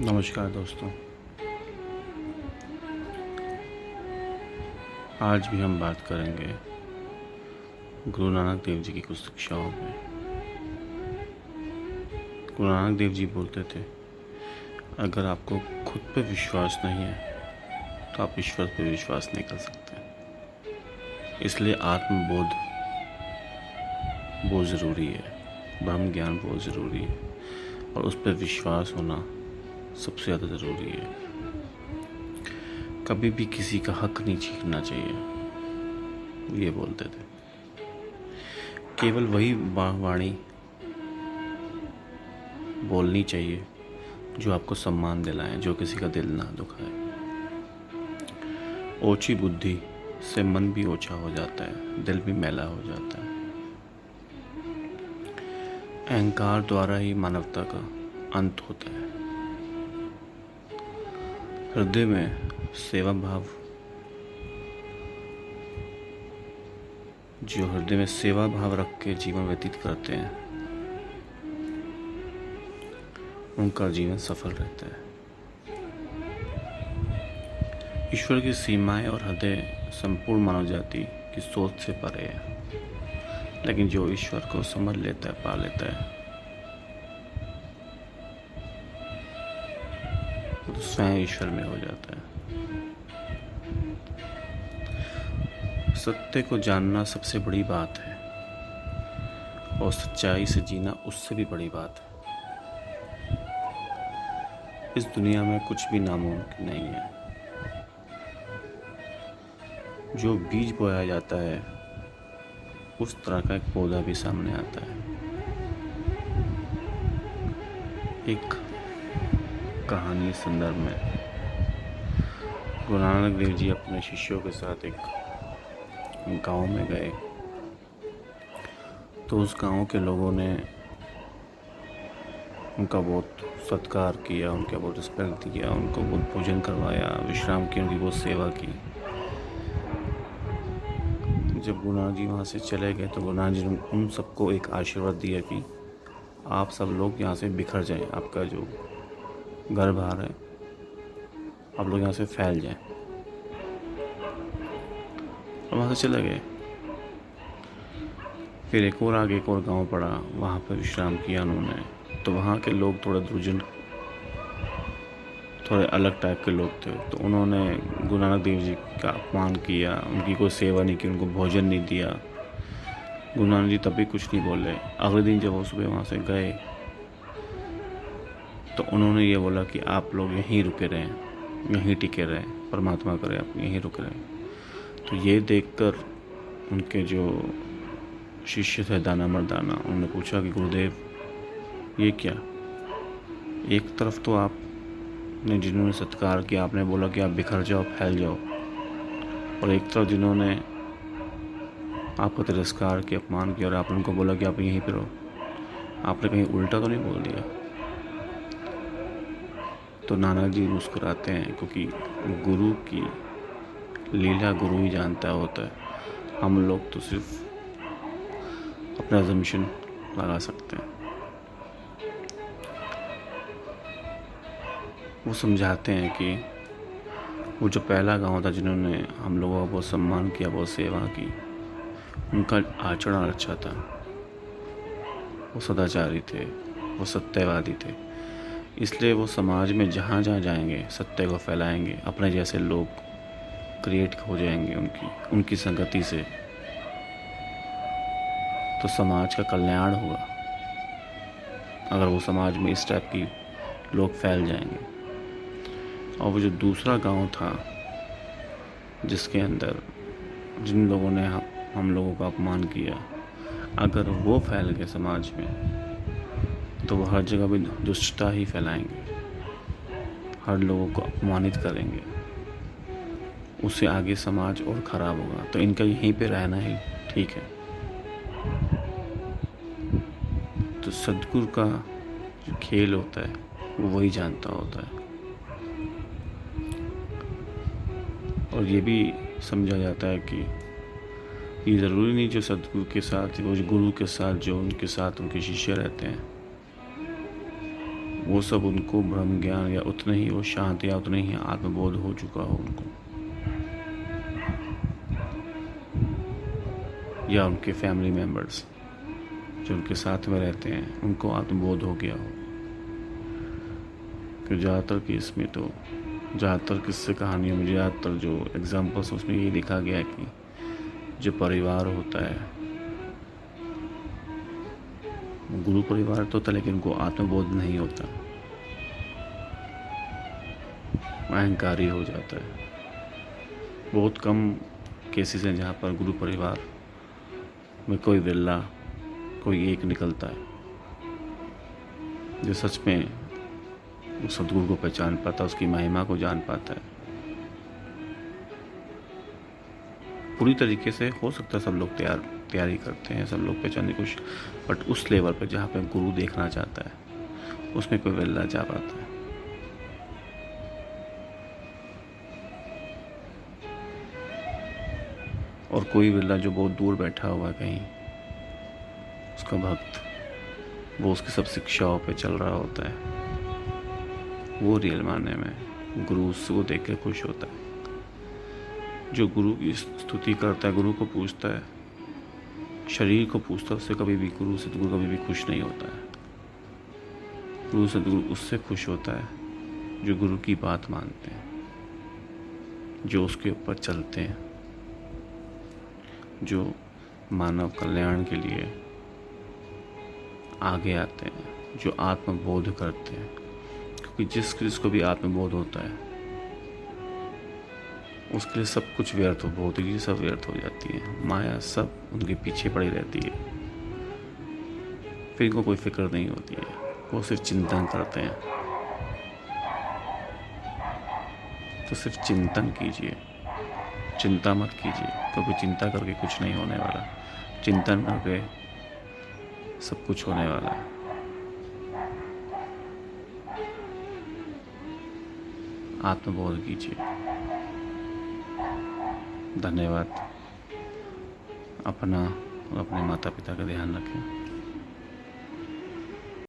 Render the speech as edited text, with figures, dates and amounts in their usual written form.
नमस्कार दोस्तों। आज भी हम बात करेंगे गुरु नानक देव जी की कुछ शिक्षाओं में। गुरु नानक देव जी बोलते थे, अगर आपको खुद पे विश्वास नहीं है तो आप ईश्वर पे विश्वास नहीं कर सकते। इसलिए आत्मबोध बहुत ज़रूरी है, ब्रह्म ज्ञान बहुत ज़रूरी है और उस पर विश्वास होना सबसे ज़्यादा ज़रूरी है। कभी भी किसी का हक नहीं छीनना चाहिए, ये बोलते थे। केवल वही वाणी बोलनी चाहिए जो आपको सम्मान दिलाए, जो किसी का दिल ना दुखाए। ओछी बुद्धि से मन भी ओछा हो जाता है, दिल भी मैला हो जाता है। अहंकार द्वारा ही मानवता का अंत होता है। हृदय में सेवा भाव, जो हृदय में सेवा भाव रख के जीवन व्यतीत करते हैं, उनका जीवन सफल रहता है। ईश्वर की सीमाएं और हृदय संपूर्ण मानव जाति की सोच से परे है, लेकिन जो ईश्वर को समझ लेता है, पा लेता है, वो तो स्वयं ईश्वर में हो जाता है। सत्य को जानना सबसे बड़ी बात है और सच्चाई से जीना उससे भी बड़ी बात है। इस दुनिया में कुछ भी नामुमकिन नहीं है। जो बीज बोया जाता है उस तरह का एक पौधा भी सामने आता है। एक कहानी संदर्भ में गुरु नानक देव जी अपने शिष्यों के साथ एक गांव में गए, तो उस गांव के लोगों ने उनका बहुत सत्कार किया, उनका बहुत रिस्पेक्ट दिया, उनको बहुत भोजन करवाया, विश्राम की, उनकी बहुत सेवा की। जब गुरु नानक जी वहाँ से चले गए तो गुरु नानक जी ने उन सबको एक आशीर्वाद दिया कि आप सब लोग यहाँ से बिखर जाएं, आपका जो घर बाहर है आप लोग यहाँ से फैल जाएं। और वहाँ से चले गए। फिर एक और आगे एक और गांव पड़ा, वहाँ पर विश्राम किया उन्होंने। तो वहाँ के लोग थोड़े अलग टाइप के लोग थे, तो उन्होंने गुरु नानक देव जी का अपमान किया, उनकी कोई सेवा नहीं की, उनको भोजन नहीं दिया। गुरु नानक जी तब भी कुछ नहीं बोले। अगले दिन जब वो सुबह वहाँ से गए तो उन्होंने ये बोला कि आप लोग यहीं रुके रहें, यहीं टिके रहें, परमात्मा करे आप यहीं रुके रहें। तो ये देखकर उनके जो शिष्य थे दाना मर्दाना, उन्होंने पूछा कि गुरुदेव ये क्या? एक तरफ तो आपने जिन्होंने सत्कार किया, आपने बोला कि आप बिखर जाओ, फैल जाओ, और एक तरफ जिन्होंने आपका तिरस्कार किया, अपमान किया, और आपने उनको बोला कि आप यहीं पर रहो। आपने कहीं उल्टा तो नहीं बोल दिया? तो नानक जी मुस्कुराते हैं, क्योंकि गुरु की लीला गुरु ही जानता होता है। हम लोग तो सिर्फ अपना अजम्पशन लगा सकते हैं। वो समझाते हैं कि वो जो पहला गांव था जिन्होंने हम लोगों का बहुत सम्मान किया, बहुत सेवा की, उनका आचरण अच्छा था। वो सदाचारी थे, वो सत्यवादी थे। इसलिए वो समाज में जहाँ जहाँ जाएंगे सत्य को फैलाएंगे, अपने जैसे लोग क्रिएट हो जाएंगे उनकी संगति से, तो समाज का कल्याण होगा। अगर वो समाज में इस टाइप की लोग फैल जाएंगे। और वो जो दूसरा गांव था जिसके अंदर जिन लोगों ने हम लोगों का अपमान किया, अगर वो फैल गए समाज में तो वो हर जगह भी दुष्टता ही फैलाएंगे, हर लोगों को अपमानित करेंगे। उससे आगे समाज और ख़राब होगा। तो इनका यहीं पे रहना ही ठीक है। तो सद्गुरु का जो खेल होता है वो वही जानता होता है। और ये भी समझा जाता है कि ये ज़रूरी नहीं जो सद्गुरु के साथ, वो जो गुरु के साथ, जो उनके साथ उनके शिष्य रहते हैं, वो सब उनको ब्रह्म ज्ञान या उतने ही वो शांति या उतने ही आत्मबोध हो चुका हो उनको, या उनके फैमिली मेम्बर्स जो उनके साथ में रहते हैं उनको आत्मबोध हो गया हो। कि ज़्यादातर केस में तो ज़्यादातर किस्से कहानियों में ज़्यादातर जो एग्जाम्पल्स उसमें ये लिखा गया है कि जो परिवार होता है गुरु परिवार तो होता है, लेकिन उनको आत्मबोध नहीं होता, अहंकारी हो जाता है। बहुत कम केसेस हैं जहाँ पर गुरु परिवार में कोई विरला कोई एक निकलता है जो सच में उस सदगुरु को पहचान पाता, उसकी महिमा को जान पाता है। पूरी तरीके से हो सकता है सब लोग तैयारी करते हैं, सब लोग पहचानने की कोशिश, बट उस लेवल पे जहाँ पे गुरु देखना चाहता है उसमें कोई वेल्ला जा पाता है। और कोई वेल्ला जो बहुत दूर बैठा हुआ है कहीं, उसका भक्त, वो उसकी सब शिक्षाओं पे चल रहा होता है, वो रियल मानने में गुरु उसको देख के खुश होता है। जो गुरु की स्तुति करता है, गुरु को पूछता है, शरीर को पूछता है, उससे कभी भी गुरु सदगुरु कभी भी खुश नहीं होता है। गुरु सदगुरु उससे खुश होता है जो गुरु की बात मानते हैं, जो उसके ऊपर चलते हैं, जो मानव कल्याण के लिए आगे आते हैं, जो आत्मबोध करते हैं। क्योंकि जिसको भी आत्मबोध होता है उसके लिए सब कुछ व्यर्थ हो, भौतिकी सब व्यर्थ हो जाती है, माया सब उनके पीछे पड़ी रहती है, फिर इनको कोई फिक्र नहीं होती है, वो सिर्फ चिंतन करते हैं। तो सिर्फ चिंतन कीजिए, चिंता मत कीजिए, क्योंकि चिंता करके कुछ नहीं होने वाला, चिंतन करके सब कुछ होने वाला है। आत्मबोध कीजिए। धन्यवाद। अपना और अपने माता पिता का ध्यान रखें।